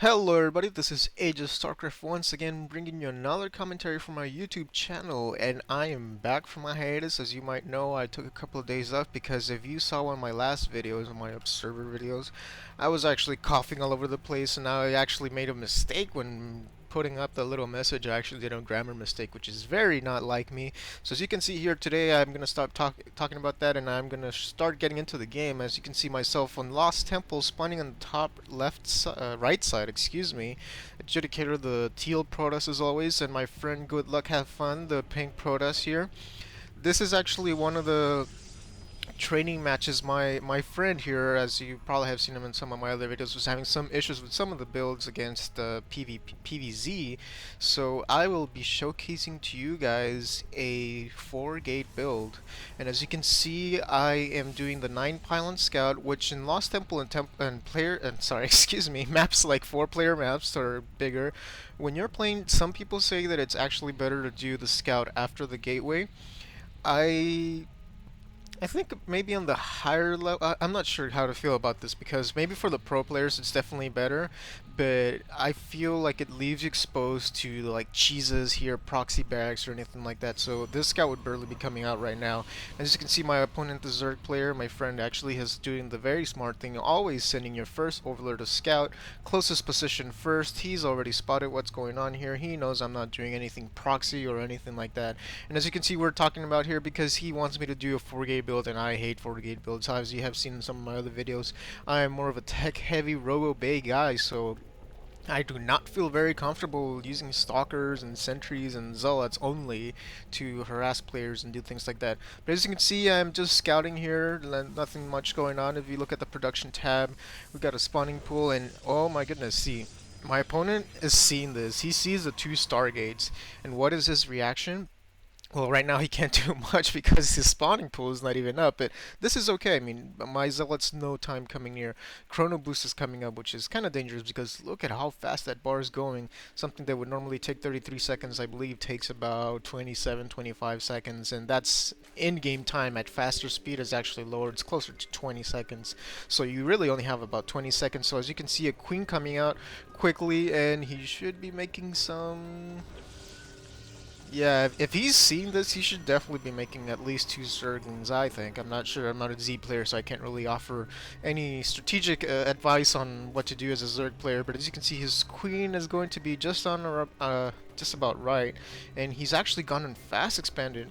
Hello everybody, this is Aegis StarCraft once again bringing you another commentary from my YouTube channel, and I am back from my hiatus. As you might know, I took a couple of days off because if you saw one of my last videos, my observer videos, I was actually coughing all over the place, and I actually made a mistake when putting up the little message. I actually did a grammar mistake, which is very not like me. So as you can see here today, I'm going to stop talking about that, and I'm going to start getting into the game. As you can see myself on Lost Temple spawning on the top right side, excuse me. Adjudicator, the teal Protoss as always, and my friend Good Luck Have Fun, the pink Protoss here. This is actually one of the training matches. My friend here, as you probably have seen him in some of my other videos, was having some issues with some of the builds against PvZ, so I will be showcasing to you guys a 4-gate build. And as you can see, I am doing the 9 pylon scout, which in Lost Temple and player and sorry excuse me, maps like 4-player maps or bigger, when you're playing, some people say that it's actually better to do the scout after the gateway. I I think maybe on the higher level, I'm not sure how to feel about this, because maybe for the pro players it's definitely better, but I feel like it leaves you exposed to like cheeses here, proxy barracks or anything like that. So this scout would barely be coming out right now. As you can see, my opponent, the Zerg player, my friend, actually is doing the very smart thing, always sending your first overlord to scout, closest position first. He's already spotted what's going on here. He knows I'm not doing anything proxy or anything like that. And as you can see, we're talking about here because he wants me to do a 4-gate build, and I hate 4-gate builds. As you have seen in some of my other videos, I am more of a tech-heavy Robo Bay guy, so I do not feel very comfortable using stalkers and sentries and zealots only to harass players and do things like that. But as you can see, I'm just scouting here, nothing much going on. If you look at the production tab, we got a spawning pool, and oh my goodness, see, my opponent is seeing this. He sees the 2 stargates, and what is his reaction? Well, right now he can't do much because his spawning pool is not even up, but this is okay. I mean, my zealots no time coming near. Chrono boost is coming up, which is kind of dangerous because look at how fast that bar is going. Something that would normally take 33 seconds, I believe, takes about 27, 25 seconds, and that's in-game time. At faster speed is actually lower. It's closer to 20 seconds. So you really only have about 20 seconds. So as you can see, a queen coming out quickly, and he should be making some... Yeah, if he's seen this, he should definitely be making at least 2 Zerglings, I think. I'm not sure. I'm not a Z player, so I can't really offer any strategic advice on what to do as a Zerg player. But as you can see, his queen is going to be just on just about right, and he's actually gone and fast expanded.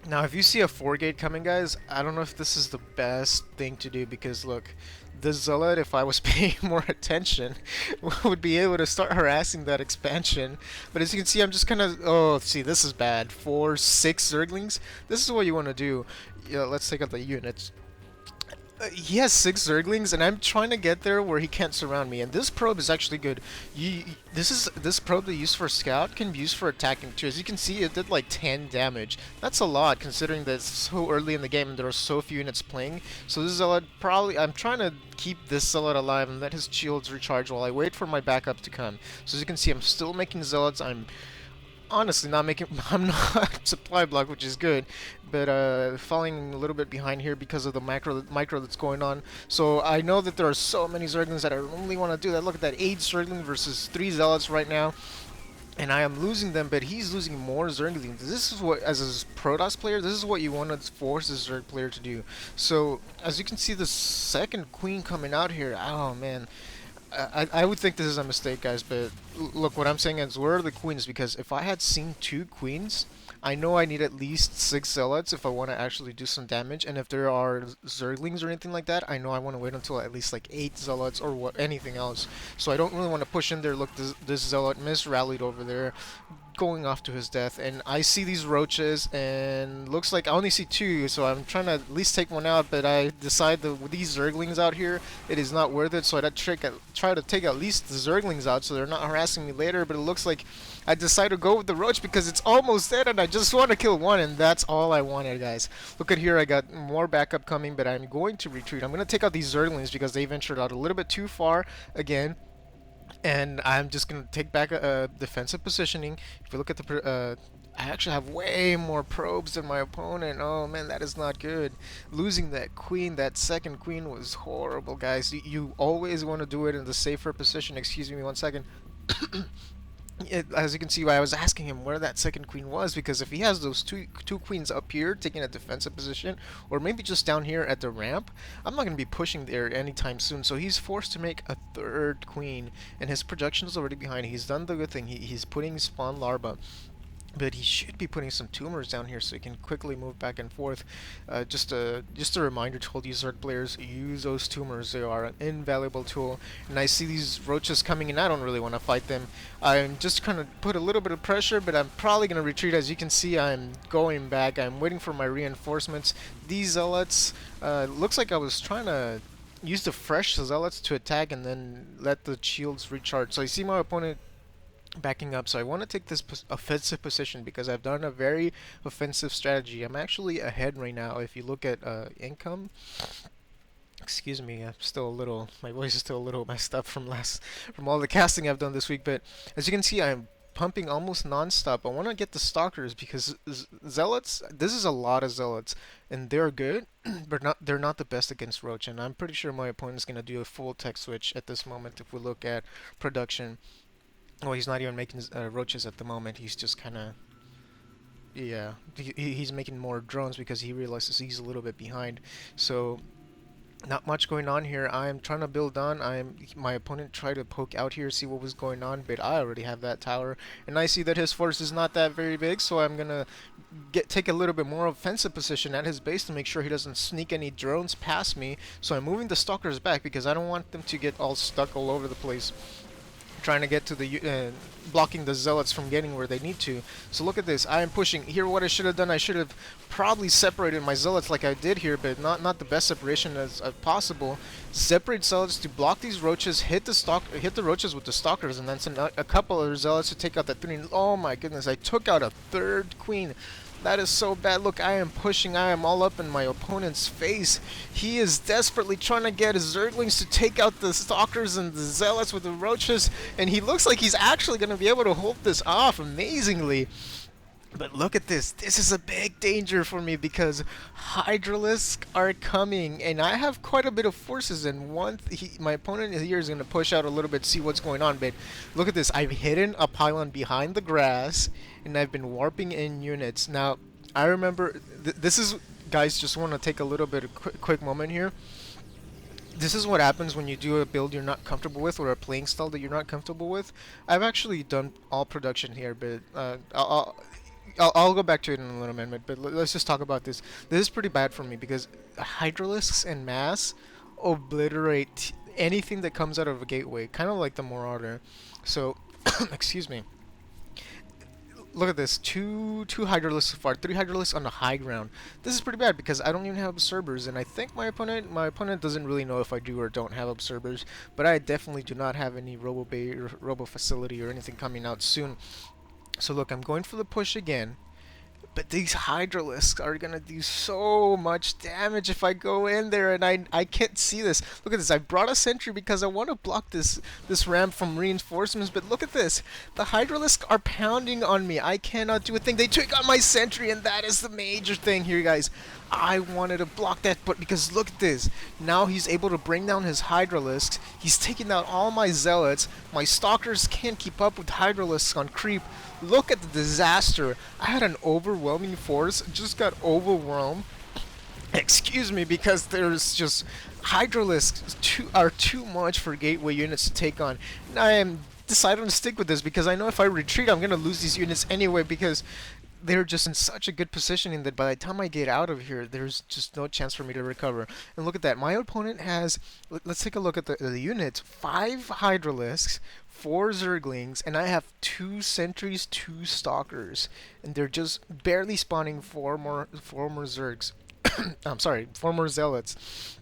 Now, if you see a 4-gate coming, guys, I don't know if this is the best thing to do, because look, this zealot, if I was paying more attention, would be able to start harassing that expansion. But as you can see, I'm just kind of... Oh, see, this is bad. 4, 6 Zerglings? This is what you want to do. Yeah, let's take out the units. He has 6 Zerglings, and I'm trying to get there where he can't surround me. And this probe is actually good. This probe they use for scout can be used for attacking too. As you can see, it did like 10 damage. That's a lot considering that it's so early in the game and there are so few units playing. So this zealot probably... I'm trying to keep this zealot alive and let his shields recharge while I wait for my backup to come. So as you can see, I'm still making zealots. I'm honestly not making... I'm not supply block, which is good, but falling a little bit behind here because of the micro that's going on. So I know that there are so many Zerglings that I only want to do that. Look at that, 8 Zerglings versus 3 Zealots right now, and I am losing them, but he's losing more Zerglings. This is what, as a Protoss player, this is what you want to force a Zerg player to do. So as you can see, the second queen coming out here, oh man, I would think this is a mistake, guys, but look, what I'm saying is, where are the queens? Because if I had seen 2 queens, I know I need at least 6 zealots if I want to actually do some damage, and if there are zerglings or anything like that, I know I want to wait until at least like 8 zealots or anything else. So I don't really want to push in there. Look, this zealot mis-rallied over there, going off to his death, and I see these roaches, and looks like I only see 2, so I'm trying to at least take one out, but I decide that with these Zerglings out here, it is not worth it, so I try to take at least the Zerglings out so they're not harassing me later. But it looks like I decide to go with the roach because it's almost dead, and I just want to kill one, and that's all I wanted, guys. Look at here, I got more backup coming, but I'm going to retreat. I'm going to take out these Zerglings because they ventured out a little bit too far again. And I'm just going to take back a defensive positioning. If you look at the I actually have way more probes than my opponent. Oh man, that is not good. Losing that queen, that second queen, was horrible, guys. You always want to do it in the safer position. Excuse me 1 second. As you can see, I was asking him where that second queen was, because if he has those two queens up here taking a defensive position, or maybe just down here at the ramp, I'm not going to be pushing there anytime soon. So he's forced to make a third queen, and his projection is already behind. He's done the good thing. He's putting spawn larva. But he should be putting some tumors down here so he can quickly move back and forth. Just a reminder to all these Zerg players, use those tumors. They are an invaluable tool. And I see these roaches coming in. I don't really want to fight them. I'm just kind of put a little bit of pressure, but I'm probably going to retreat. As you can see, I'm going back. I'm waiting for my reinforcements. These zealots, looks like I was trying to use the fresh zealots to attack and then let the shields recharge. So I see my opponent backing up, so I want to take this offensive position because I've done a very offensive strategy. I'm actually ahead right now. If you look at income, excuse me, I'm still a little, my voice is still a little messed up from all the casting I've done this week, but as you can see, I'm pumping almost non-stop. I want to get the stalkers because zealots, this is a lot of zealots, and they're good, but they're not the best against roach, and I'm pretty sure my opponent's going to do a full tech switch at this moment if we look at production. Well, he's not even making roaches at the moment. He's just kind of, yeah, he's making more drones because he realizes he's a little bit behind. So not much going on here. I'm trying to build on. My opponent tried to poke out here, see what was going on, but I already have that tower, and I see that his force is not that very big. So I'm gonna take a little bit more offensive position at his base to make sure he doesn't sneak any drones past me. So I'm moving the stalkers back because I don't want them to get all stuck all over the place, trying to get to the blocking the zealots from getting where they need to. So look at this. I am pushing here. What I should have done, I should have probably separated my zealots like I did here, but not the best separation as possible. Separate zealots to block these roaches, hit the roaches with the stalkers, and then send a couple of zealots to take out that three. Oh my goodness! I took out a third queen. That is so bad. Look, I am pushing. I am all up in my opponent's face. He is desperately trying to get his Zerglings to take out the Stalkers and the Zealots with the Roaches, and he looks like he's actually going to be able to hold this off amazingly. But look at this. This is a big danger for me because Hydralisks are coming, and I have quite a bit of forces. And my opponent here is going to push out a little bit, see what's going on. But look at this. I've hidden a pylon behind the grass, and I've been warping in units. Now, I remember this is, guys. Just want to take a little bit of quick moment here. This is what happens when you do a build you're not comfortable with, or a playing style that you're not comfortable with. I've actually done all production here, but I'll go back to it in a little minute, but let's just talk about this. This is pretty bad for me because Hydralisks and mass obliterate anything that comes out of a gateway, kind of like the Marauder. So, excuse me. Look at this, two Hydralisks so far, 3 Hydralisks on the high ground. This is pretty bad because I don't even have observers, and I think my opponent doesn't really know if I do or don't have observers, but I definitely do not have any robo bay or robo facility or anything coming out soon. So look, I'm going for the push again, but these Hydralisks are gonna do so much damage if I go in there, and I can't see this. Look at this. I brought a sentry because I want to block this ramp from reinforcements, but look at this. The Hydralisks are pounding on me. I cannot do a thing. They took out my sentry, and that is the major thing here, guys. I wanted to block that, but because look at this. Now he's able to bring down his Hydralisks. He's taking out all my zealots. My stalkers can't keep up with Hydralisks on creep. Look at the disaster. I had an overwhelming force, just got overwhelmed. Excuse me, because there's just Hydralisks are too much for gateway units to take on. And I am deciding to stick with this because I know if I retreat, I'm going to lose these units anyway because they're just in such a good positioning that by the time I get out of here, there's just no chance for me to recover. And look at that. My opponent has, let's take a look at the units. 5 Hydralisks, 4 Zerglings, and I have 2 sentries, 2 stalkers, and they're just barely spawning 4 more Zergs. I'm sorry, 4 more zealots.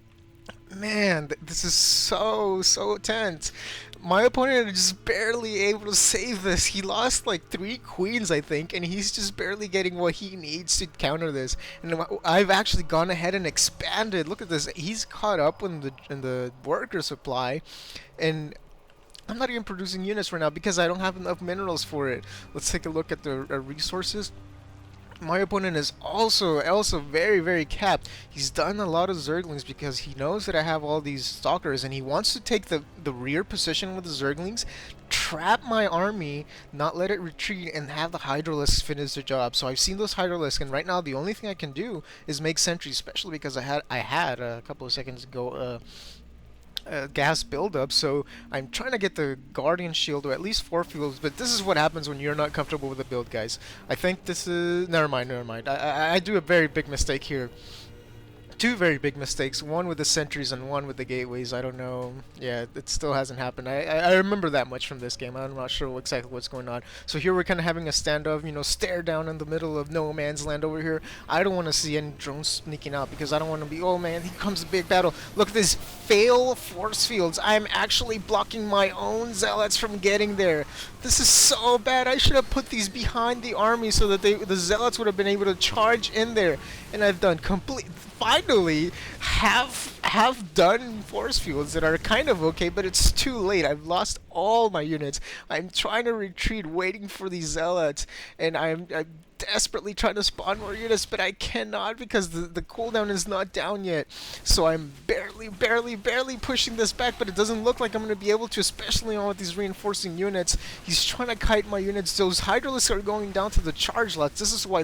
Man, this is so tense. My opponent is just barely able to save this. He lost like 3 queens, I think, and he's just barely getting what he needs to counter this. And I've actually gone ahead and expanded. Look at this. He's caught up in the worker supply, and I'm not even producing units right now because I don't have enough minerals for it. Let's take a look at the resources. My opponent is also very capped. He's done a lot of Zerglings because he knows that I have all these stalkers, and he wants to take the rear position with the Zerglings, trap my army, not let it retreat, and have the Hydralisks finish the job. So I've seen those Hydralisks, and right now the only thing I can do is make sentries, especially because I had a couple of seconds ago gas buildup, so I'm trying to get the Guardian Shield or at least 4 fields, but this is what happens when you're not comfortable with the build, guys. I think this is... Never mind, never mind. I do a very big mistake here. Two very big mistakes, one with the sentries and one with the gateways. I don't know. Yeah, it still hasn't happened. I remember that much from this game. I'm not sure exactly what's going on. So here we're kind of having a standoff, you know, stare down in the middle of no man's land over here. I don't want to see any drones sneaking out because I don't want to be, oh man, here comes a big battle. Look at this, fail force fields. I'm actually blocking my own zealots from getting there. This is so bad. I should have put these behind the army so that the zealots would have been able to charge in there. And I've done finally have done force fields that are kind of okay, but it's too late. I've lost all my units. I'm trying to retreat, waiting for these zealots, and I'm desperately trying to spawn more units, but I cannot because the cooldown is not down yet. So I'm barely pushing this back, but it doesn't look like I'm going to be able to, especially on with these reinforcing units. He's trying to kite my units. Those Hydralisks are going down to the charge lots. This is why